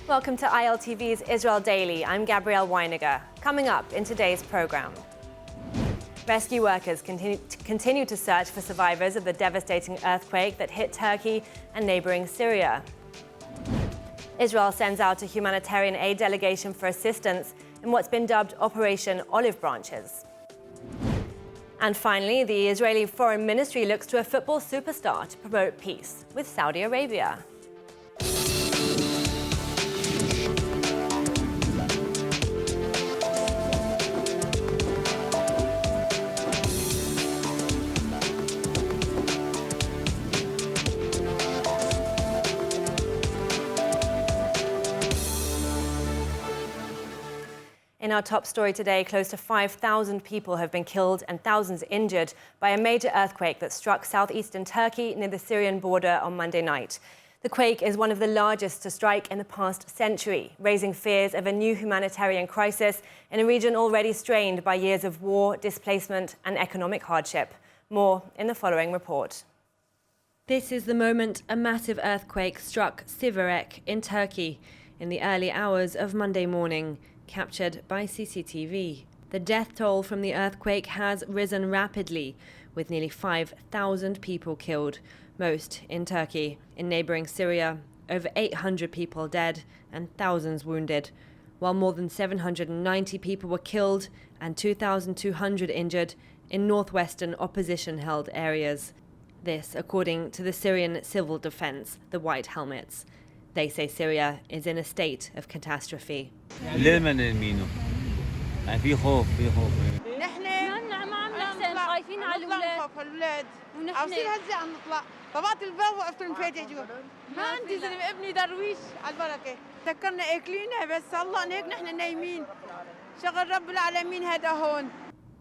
Welcome to ILTV's Israel Daily. I'm Gabrielle Weiniger. Coming up in today's program. Rescue workers continue to search for survivors of the devastating earthquake that hit Turkey and neighboring Syria. Israel sends out a humanitarian aid delegation for assistance in what's been dubbed Operation Olive Branches. And finally, the Israeli Foreign Ministry looks to a football superstar to promote peace with Saudi Arabia. In our top story today, close to 5,000 people have been killed and thousands injured by a major earthquake that struck southeastern Turkey near the Syrian border on Monday night. The quake is one of the largest to strike in the past century, raising fears of a new humanitarian crisis in a region already strained by years of war, displacement and economic hardship. More in the following report. This is the moment a massive earthquake struck Siverek in Turkey in the early hours of Monday morning. Captured by CCTV. The death toll from the earthquake has risen rapidly, with nearly 5,000 people killed, most in Turkey. In neighboring Syria, over 800 people dead and thousands wounded, while more than 790 people were killed and 2,200 injured in northwestern opposition-held areas. This, according to the Syrian Civil Defense, the White Helmets. They say Syria is in a state of catastrophe. ليه ما نرمينه؟ يعني في خوف نحن خايفين على الأولاد عاوزين هزة عم نطلع طبقت الباب وقفت المفاتيح جوا ما عندي زلمة ابني درويش على البركة ذكرنا اكلينا بس الله هيك نحن نايمين شغل رب العالمين هذا هون.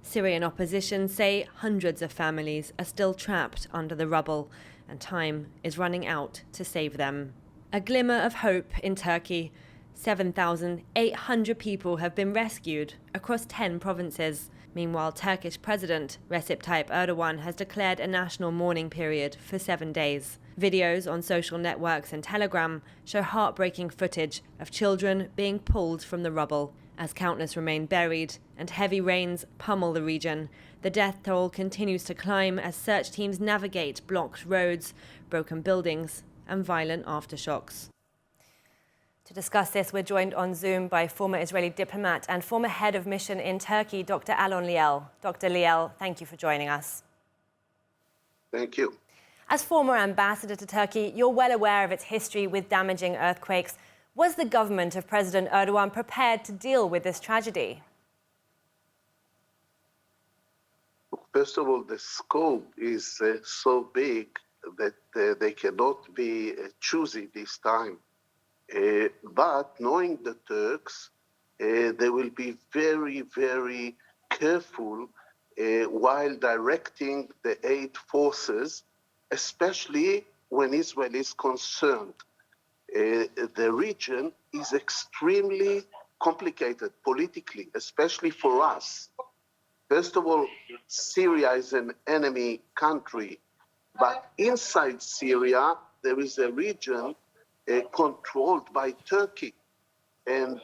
Syrian opposition say hundreds of families are still trapped under the rubble and time is running out to save them. A glimmer of hope in Turkey. 7,800 people have been rescued across 10 provinces. Meanwhile, Turkish President Recep Tayyip Erdogan has declared a national mourning period for 7 days. Videos on social networks and Telegram show heartbreaking footage of children being pulled from the rubble. As countless remain buried and heavy rains pummel the region, the death toll continues to climb as search teams navigate blocked roads, broken buildings and violent aftershocks. To discuss this, we're joined on Zoom by former Israeli diplomat and former head of mission in Turkey, Dr. Alon Liel. Dr. Liel, thank you for joining us. Thank you. As former ambassador to Turkey, you're well aware of its history with damaging earthquakes. Was the government of President Erdogan prepared to deal with this tragedy? First of all, the scope is so big that they cannot be choosy this time. But knowing the Turks, they will be very, very careful while directing the aid forces, especially when Israel is concerned. The region is extremely complicated politically, especially for us. First of all, Syria is an enemy country. But inside Syria, there is a region controlled by Turkey. And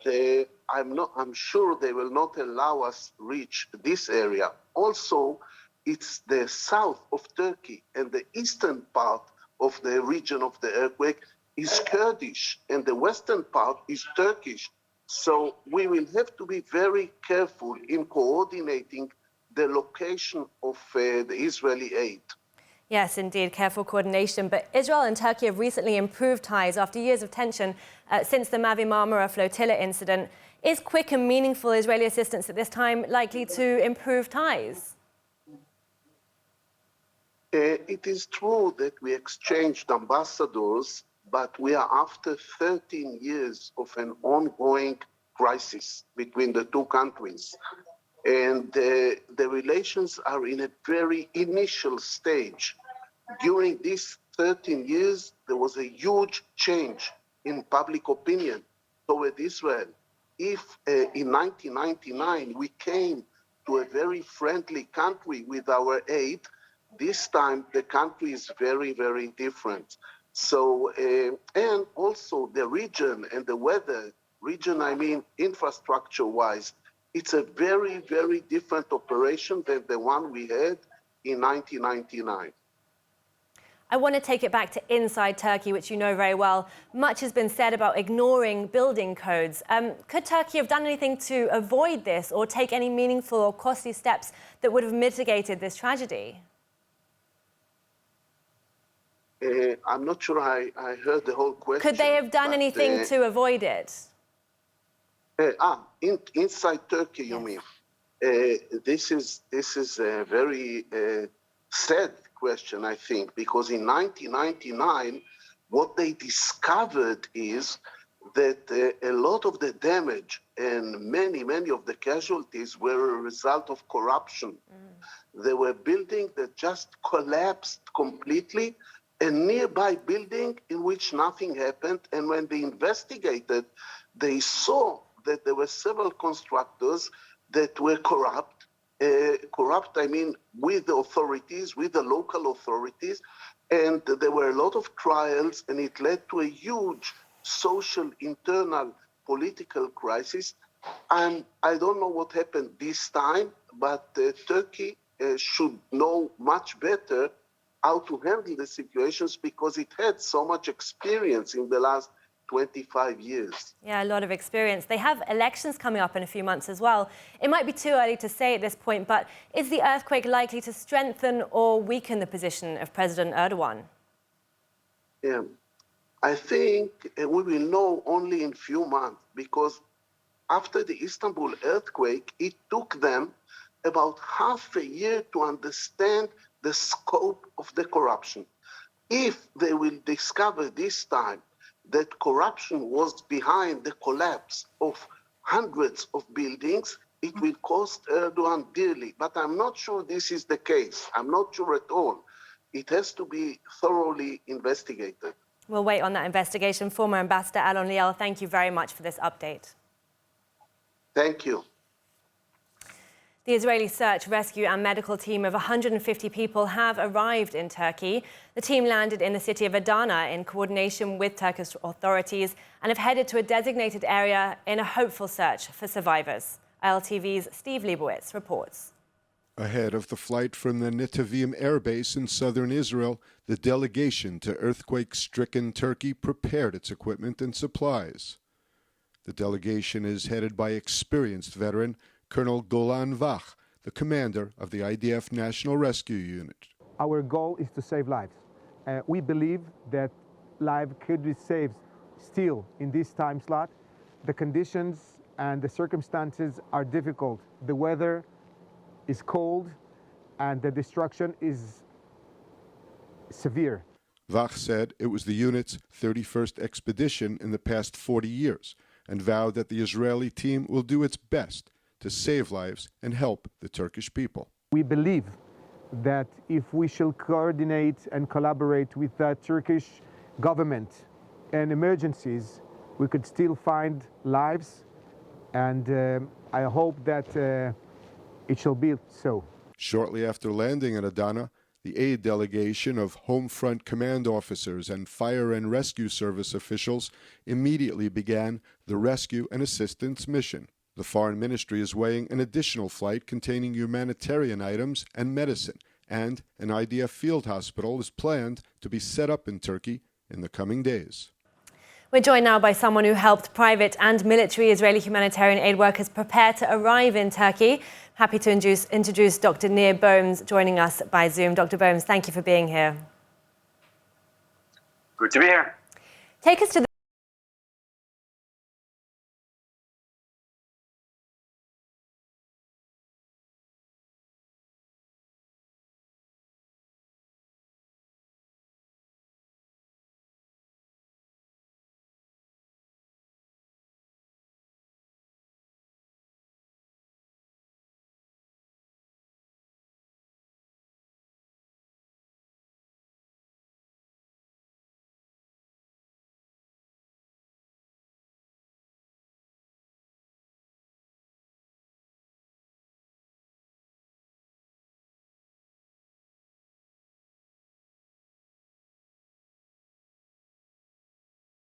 I'm sure they will not allow us reach this area. Also, it's the south of Turkey and the eastern part of the region of the earthquake is Kurdish and the western part is Turkish. So we will have to be very careful in coordinating the location of the Israeli aid. Yes, indeed, careful coordination. But Israel and Turkey have recently improved ties after years of tension since the Mavi Marmara flotilla incident. Is quick and meaningful Israeli assistance at this time likely to improve ties? It is true that we exchanged ambassadors, but we are after 13 years of an ongoing crisis between the two countries. And the relations are in a very initial stage. During these 13 years, there was a huge change in public opinion toward Israel. If in 1999 we came to a very friendly country with our aid, this time the country is very, very different. So, and also the region and the weather. Region, I mean infrastructure-wise, it's a very, very different operation than the one we had in 1999. I want to take it back to inside Turkey, which you know very well. Much has been said about ignoring building codes. Could Turkey have done anything to avoid this or take any meaningful or costly steps that would have mitigated this tragedy? I'm not sure I heard the whole question. Could they have done anything to avoid it? Inside Turkey, you mean? This is a very sad question, I think, because in 1999, what they discovered is that a lot of the damage and many of the casualties were a result of corruption. There were buildings that just collapsed completely, a nearby building in which nothing happened. And when they investigated, they saw that there were several constructors that were corrupt, I mean, with the authorities, with the local authorities, and there were a lot of trials, and it led to a huge social, internal, political crisis. And I don't know what happened this time, but Turkey should know much better how to handle the situations because it had so much experience in the last 25 years. Yeah, a lot of experience. They have elections coming up in a few months as well. It might be too early to say at this point, but is the earthquake likely to strengthen or weaken the position of President Erdogan? Yeah, I think we will know only in few months because after the Istanbul earthquake, it took them about half a year to understand the scope of the corruption. If they will discover this time that corruption was behind the collapse of hundreds of buildings, it will cost Erdogan dearly. But I'm not sure this is the case. I'm not sure at all. It has to be thoroughly investigated. We'll wait on that investigation. Former Ambassador Alon Liel, thank you very much for this update. Thank you. The Israeli search, rescue and medical team of 150 people have arrived in Turkey. The team landed in the city of Adana in coordination with Turkish authorities and have headed to a designated area in a hopeful search for survivors. ILTV's Steve Leibowitz reports. Ahead of the flight from the Netavim Air Base in southern Israel, the delegation to earthquake-stricken Turkey prepared its equipment and supplies. The delegation is headed by experienced veteran Colonel Golan Vach, the commander of the IDF National Rescue Unit. Our goal is to save lives. We believe that life could be saved still in this time slot. The conditions and the circumstances are difficult. The weather is cold and the destruction is severe. Vach said it was the unit's 31st expedition in the past 40 years and vowed that the Israeli team will do its best to save lives and help the Turkish people. We believe that if we shall coordinate and collaborate with the Turkish government and emergencies, we could still find lives, and I hope that it shall be so. Shortly after landing at Adana, the aid delegation of Home Front command officers and fire and rescue service officials immediately began the rescue and assistance mission. The Foreign Ministry is weighing an additional flight containing humanitarian items and medicine, and an IDF field hospital is planned to be set up in Turkey in the coming days. We're joined now by someone who helped private and military Israeli humanitarian aid workers prepare to arrive in Turkey. Happy to introduce Dr. Nir Bohms joining us by Zoom. Dr. Bohms, thank you for being here. Good to be here. Take us to the